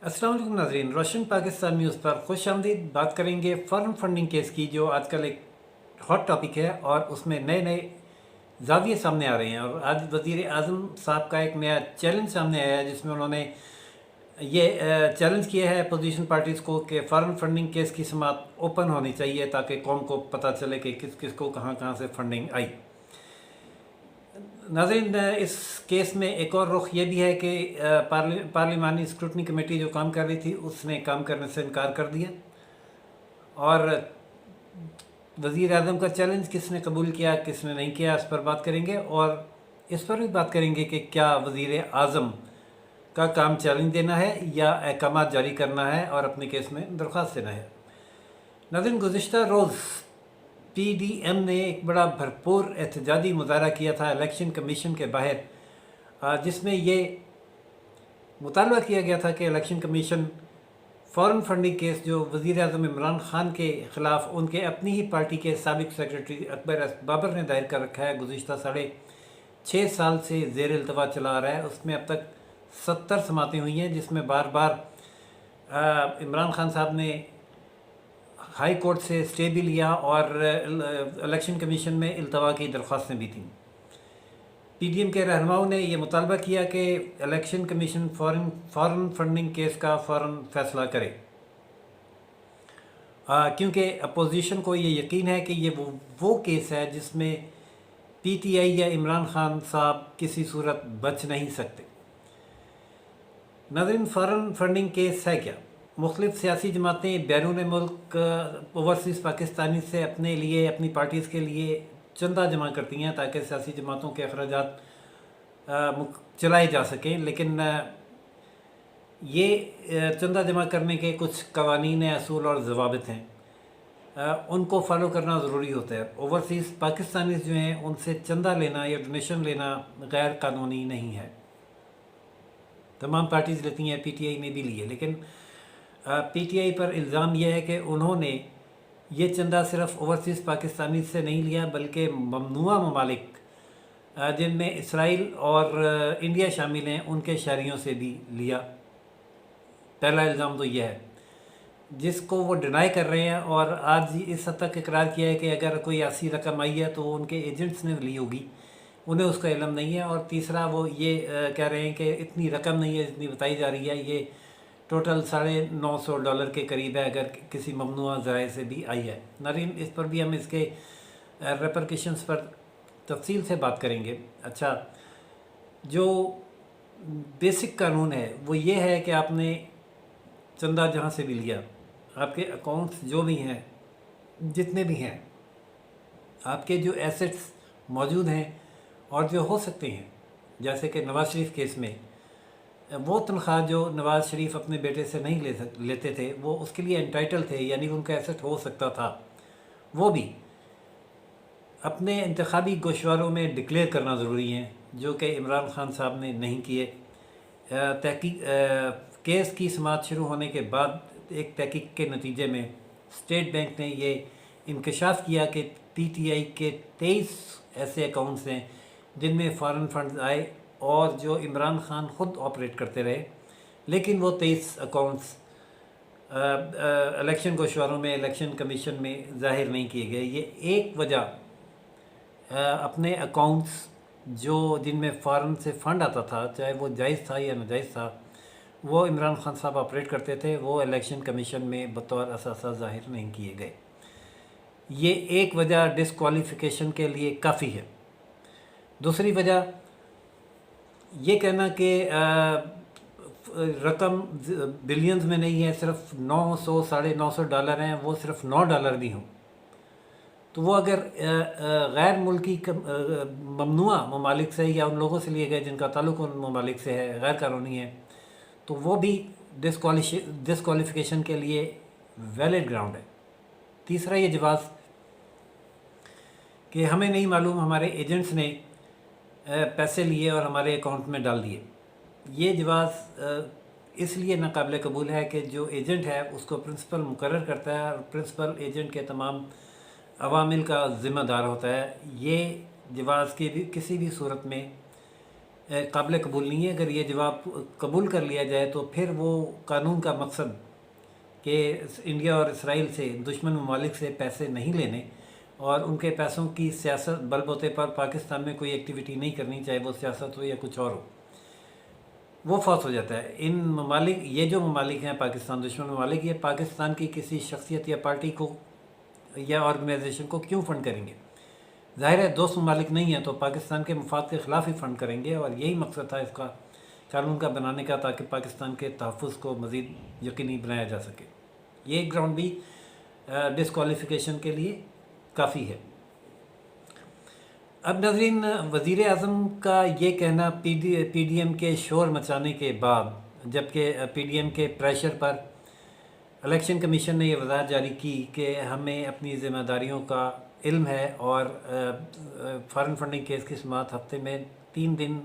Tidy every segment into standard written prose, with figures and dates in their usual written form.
अस्सलाम वालेकुम नाज़रीन, रोशन पाकिस्तान न्यूज़ पर खुश आमदीद। बात करेंगे फॉरेन फंडिंग केस की, जो आजकल एक हॉट टॉपिक है और उसमें नए नए जाविये सामने आ रहे हैं। और आज वज़ीर आज़म साहब का एक नया चैलेंज सामने आया है, जिसमें उन्होंने ये चैलेंज किया है अपोजिशन पार्टीज़ को कि फ़ॉरेन फंडिंग केस की समाअत ओपन होनी चाहिए, ताकि कौम को पता चले कि किस किस को कहाँ कहाँ से फंडिंग आई। नाज़रीन, इस केस में एक और रुख ये भी है कि पार्लिमानी स्क्रूटनी कमेटी जो काम कर रही थी, उसने काम करने से इनकार कर दिया। और वज़ीर आज़म का चैलेंज किसने कबूल किया, किसने नहीं किया, इस पर बात करेंगे। और इस पर भी बात करेंगे कि क्या वज़ीर आज़म का काम चैलेंज देना है या अहकामात जारी करना है और अपने केस में दरख्वास्त देना है। नाज़रीन, गुज़िश्ता रोज़ PDM ने एक बड़ा भरपूर एहतजाजी मुजाहरा किया था इलेक्शन कमीशन के बाहर, जिसमें ये मुतालबा किया गया था कि election commission foreign funding case जो वज़ीर आज़म इमरान ख़ान के ख़िलाफ़ उनके अपनी ही पार्टी के साबिक़ सेक्रेटरी अकबर बाबर ने दायर कर रखा है, गुज़िश्ता 6.5 साल से ज़ेर इल्तवा चला आ रहा है। उसमें अब तक 70 समातें हुई हैं, जिसमें बार बार इमरान ख़ान साहब ने हाई कोर्ट से स्टे भी लिया और इलेक्शन कमीशन में इल्तवा की दरख्वास्तें भी थीं। PDM के रहनुमाओं ने यह मुतालबा किया कि election commission foreign funding case का फ़ौरन फ़ैसला करे, क्योंकि अपोजिशन को ये यकीन है कि ये वो केस है जिसमें PTI या इमरान ख़ान साहब किसी सूरत बच नहीं सकते। नाज़रीन, फॉरेन फंडिंग केस है क्या? मुख्तलिफ़ सियासी जमातें बैरून मुल्क ओवरसीज़ पाकिस्तानी से अपने लिए, अपनी पार्टीज़ के लिए चंदा जमा करती हैं, ताकि सियासी जमातों के अखराजात चलाए जा सकें। लेकिन ये चंदा जमा करने के कुछ कवानीन, असूल और ज़वाबित हैं, उनको फॉलो करना ज़रूरी होता है। ओवरसीज़ पाकिस्तानी जो हैं, उनसे चंदा लेना या डोनेशन लेना गैर कानूनी नहीं है। तमाम पार्टीज़ लेती हैं, PTI ने भी लिए। लेकिन PTI पर इल्ज़ाम यह है कि उन्होंने ये चंदा सिर्फ़ ओवरसीज़ पाकिस्तानी से नहीं लिया, बल्कि ममनुआ ममालिक जिनमें इसराइल और इंडिया शामिल हैं, उनके शहरियों से भी लिया। पहला इल्ज़ाम तो यह है, जिसको वो डिनाई कर रहे हैं। और आज इस हद तक इकरार किया है कि अगर कोई ऐसी रकम आई है तो उनके एजेंट्स ने ली होगी, उन्हें उसका इल्म नहीं है। और तीसरा, वो ये कह रहे हैं कि इतनी रकम नहीं है जितनी बताई जा रही है, ये टोटल $950 के करीब है, अगर किसी ममनुआ ज़राए से भी आई है। नाज़रीन, इस पर भी हम इसके रेपरकशंस पर तफसील से बात करेंगे। अच्छा, जो बेसिक कानून है वो ये है कि आपने चंदा जहाँ से भी लिया, आपके अकाउंट्स जो भी हैं, जितने भी हैं, आपके जो एसेट्स मौजूद हैं और जो हो सकते हैं, जैसे कि नवाज़ शरीफ केस में वो तनख्वाह जो नवाज़ शरीफ अपने बेटे से नहीं लेते थे, वो उसके लिए एंटाइटल थे, यानी उनका एसेट हो सकता था, वो भी अपने इंतखाबी गोशवारों में डिक्लेयर करना ज़रूरी है, जो कि इमरान ख़ान साहब ने नहीं किए। तहकीक केस की समाअत शुरू होने के बाद एक तहकीक के नतीजे में स्टेट बैंक ने ये इंकशाफ किया कि PTI के 23 ऐसे अकाउंट्स हैं जिनमें फ़ॉरेन फंड्स आए और जो इमरान ख़ान ख़ुद ऑपरेट करते रहे, लेकिन वो 23 अकाउंट्स इलेक्शन गोशवारों में, इलेक्शन कमीशन में ज़ाहिर नहीं किए गए। ये एक वजह अपने अकाउंट्स जो जिनमें फ़ॉरेन से फ़ंड आता था, चाहे वो जायज़ था या नाजायज़ था, वो इमरान ख़ान साहब ऑपरेट करते थे, वो इलेक्शन कमीशन में बतौर असासा ज़ाहिर नहीं किए गए। ये एक वजह डिसक्वालिफ़िकेशन के लिए काफ़ी है। दूसरी वजह ये कहना कि रकम बिलियंस में नहीं है, सिर्फ 900 $950 हैं, वो सिर्फ $9 भी हों, तो वो अगर गैर मुल्की ममनुआ ममालिक से या उन लोगों से लिए गए जिनका ताल्लुक़ उन ममालिक से है, गैर कानूनी है, तो वो भी डिसक्वालिफ़िकेशन के लिए वैलिड ग्राउंड है। तीसरा ये जवाब कि हमें नहीं मालूम, हमारे एजेंट्स ने पैसे लिए और हमारे अकाउंट में डाल दिए, ये जवाब इसलिए नाकाबिल कबूल है कि जो एजेंट है उसको प्रिंसिपल मुकर्रर करता है और प्रिंसिपल एजेंट के तमाम अवामिल का ज़िम्मेदार होता है। ये जवाब की भी किसी भी सूरत में काबिल कबूल नहीं है। अगर ये जवाब कबूल कर लिया जाए तो फिर वो कानून का मकसद कि इंडिया और इसराइल से, दुश्मन ममालिक से पैसे नहीं लेने और उनके पैसों की सियासत बलबूते पर पाकिस्तान में कोई एक्टिविटी नहीं करनी, चाहे वो सियासत हो या कुछ और हो, वो फौत हो जाता है। इन ममालिक, ये जो ममालिक हैं पाकिस्तान दुश्मन ममालिक, ये पाकिस्तान की किसी शख्सियत या पार्टी को या ऑर्गेनाइजेशन को क्यों फ़ंड करेंगे? ज़ाहिर है दोस्त ममालिक नहीं है तो पाकिस्तान के मफाद के ख़िलाफ़ ही फ़ंड करेंगे, और यही मकसद था इसका कानून का बनाने का, ताकि पाकिस्तान के तहफ़्फ़ुज़ को मज़ीद यकीनी बनाया जा सके। ये एक ग्राउंड भी डिसक्वालिफिकेशन के लिए काफ़ी है। अब नाज़रीन, वज़ीर आज़म का ये कहना PDM के शोर मचाने के बाद, जबकि PDM के प्रेशर पर इलेक्शन कमीशन ने ये वज़ाहत जारी की कि हमें अपनी ज़िम्मेदारियों का इल्म है और फ़ॉरेन फंडिंग केस की समाअत हफ्ते में 3 दिन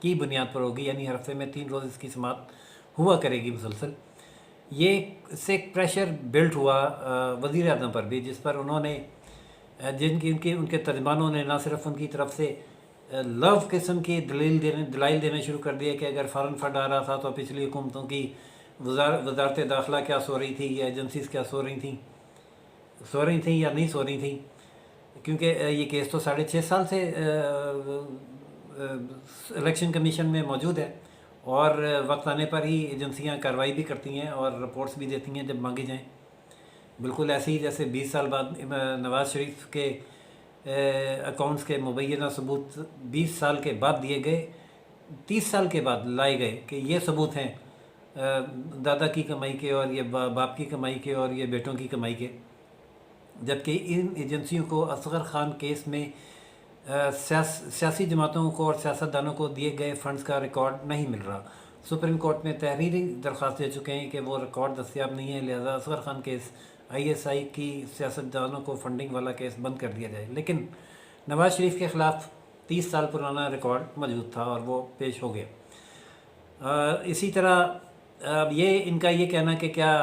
की बुनियाद पर होगी, यानी हर हफ्ते में 3 रोज़ इसकी समाअत हुआ करेगी मुसलसल। ये इससे एक प्रेशर बिल्ट हुआ वज़ीर आज़म पर भी, जिस पर उन्होंने उनके तर्जमानों ने ना सिर्फ उनकी तरफ से लव किस्म की दलाइल देने शुरू कर दिए कि अगर फ़ॉरेन फंड आ रहा था तो पिछली हुकूमतों की वजारत दाखिला क्या सो रही थी या एजेंसीज क्या सो रही थी या नहीं सो रही थी, क्योंकि ये केस तो 6.5 साल से इलेक्शन कमीशन में मौजूद है और वक्त आने पर ही एजेंसियां कार्रवाई भी करती हैं और रिपोर्ट्स भी देती हैं जब मांगी जाएं। बिल्कुल ऐसे ही जैसे 20 साल बाद नवाज़ शरीफ के अकाउंट्स के मुबैना सबूत 20 साल के बाद दिए गए, 30 साल के बाद लाए गए कि ये सबूत हैं दादा की कमाई के और ये बाप की कमाई के और ये बेटों की कमाई के, जबकि इन एजेंसियों को असगर खान केस में सियासी जमातों को और सियासतदानों को दिए गए फ़ंड्स का रिकॉर्ड नहीं मिल रहा। सुप्रीम कोर्ट में तहरीरी दरख्वास्त दे चुके हैं कि वो रिकॉर्ड दस्तियाब नहीं है, लिहाजा असगर खान केस ISI की सियासतदानों को फंडिंग वाला केस बंद कर दिया जाए। लेकिन नवाज़ शरीफ के ख़िलाफ़ 30 साल पुराना रिकॉर्ड मौजूद था और वो पेश हो गया। इसी तरह ये इनका ये कहना कि क्या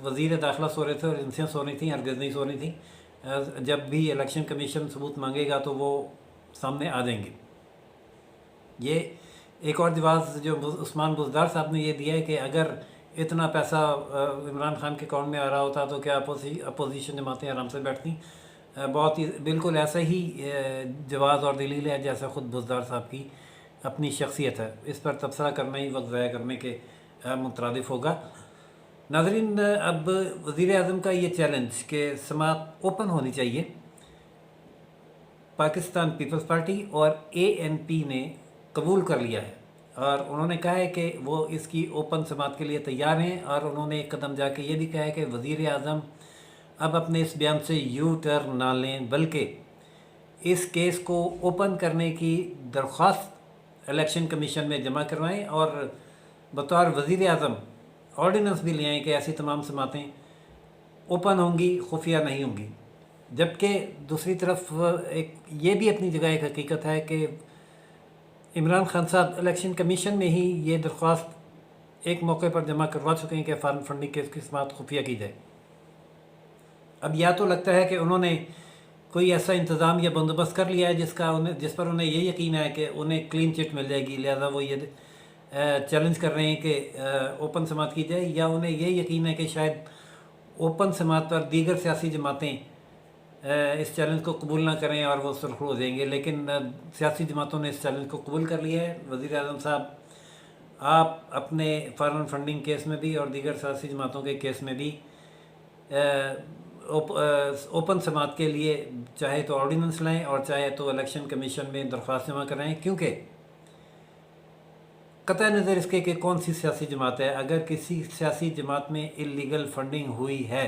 वज़ीर दाखिला सो रहे थे और एजेंसियाँ सो रही थी, हरगिज़ नहीं सो रही थी। जब भी इलेक्शन कमीशन सबूत मांगेगा तो वो सामने आ जाएंगे। ये एक और जवाब जो उस्मान बुज़दार साहब ने ये दिया है कि अगर इतना पैसा इमरान खान के अकाउंट में आ रहा होता तो क्या अपोजिशन जमातें आराम से बैठती। बहुत ही बिल्कुल ऐसा ही जवाब और दलील है जैसा ख़ुद बुज़दार साहब की अपनी शख्सियत है। इस पर तबसरा करना ही वक्त ज़ाया करने के मुतरादिफ होगा। नाज़रीन, अब वज़ीर आज़म का ये चैलेंज कि समाअत ओपन होनी चाहिए, पाकिस्तान पीपल्स पार्टी और ANP ने कबूल कर लिया है और उन्होंने कहा है कि वो इसकी ओपन समाअत के लिए तैयार हैं। और उन्होंने एक कदम जाके ये भी कहा है कि वज़ीर आज़म अब अपने इस बयान से टर्न ना लें, बल्कि इस केस को ओपन करने की दरख्वास्त इलेक्शन कमीशन में जमा करवाएं और बतौर वज़ीर आज़म ऑर्डिनेंस भी ले आएँ कि ऐसी तमाम समातें ओपन होंगी, खुफिया नहीं होंगी। जबकि दूसरी तरफ एक ये भी अपनी जगह एक हकीकत है कि इमरान खान साहब इलेक्शन कमीशन में ही ये दरख्वास्त एक मौके पर जमा करवा चुके हैं कि फ़ॉरेन फंडिंग केस की समाअत खुफिया की जाए। अब या तो लगता है कि उन्होंने कोई ऐसा इंतज़ाम या बंदोबस्त कर लिया है जिस पर उन्हें ये यकीन है कि उन्हें क्लीन चिट मिल जाएगी, लिहाजा वो ये चैलेंज कर रहे हैं कि ओपन समाअत की जाए, या उन्हें ये यकीन है कि शायद ओपन समाअत पर दीगर सियासी जमातें इस चैलेंज को कबूल ना करें और वो सुरखरू हो जाएंगे। लेकिन सियासी जमातों ने इस चैलेंज को कबूल कर लिया है। वज़ीर आज़म साहब, आप अपने फ़ॉरेन फंडिंग केस में भी और दीगर सियासी जमातों के केस में भी ओपन समाअत के लिए चाहे तो ऑर्डिनेंस लाएँ और चाहे तो इलेक्शन कमीशन में दरख्वास्त जमा कराएँ, क्योंकि कतई नज़र इसके कि कौन सी सियासी जमात है, अगर किसी सियासी जमात में इल्लीगल फंडिंग हुई है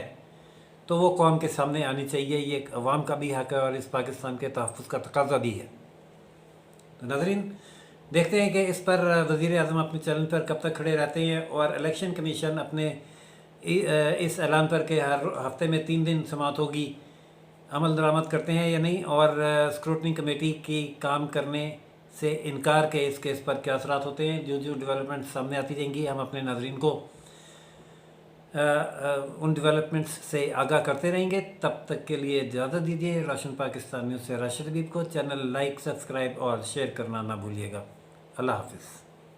तो वो कौम के सामने आनी चाहिए। ये एक अवाम का भी हक़ है और इस पाकिस्तान के तहफ़्फ़ुज़ का तकाज़ा भी है। तो नाज़रीन, देखते हैं कि इस पर वज़ीर आज़म अपने चैलेंज पर कब तक खड़े रहते हैं और इलेक्शन कमीशन अपने इस ऐलान पर कि हर हफ्ते में 3 दिन समाअत होगी अमल दरामद करते हैं या नहीं, और स्क्रूटनी कमेटी की काम करने से इनकार के इस केस पर क्या असरात होते हैं। जो डेवलपमेंट सामने आती रहेंगी हम अपने नाज़रीन को ان ڈیولپمنٹس سے آگاہ کرتے رہیں گے. تب تک کے لیے اجازت دیجیے. روشن پاکستان نیوز سے راشد حبیب کو. چینل لائک، سبسکرائب اور شیئر کرنا نہ بھولیے گا. اللہ حافظ.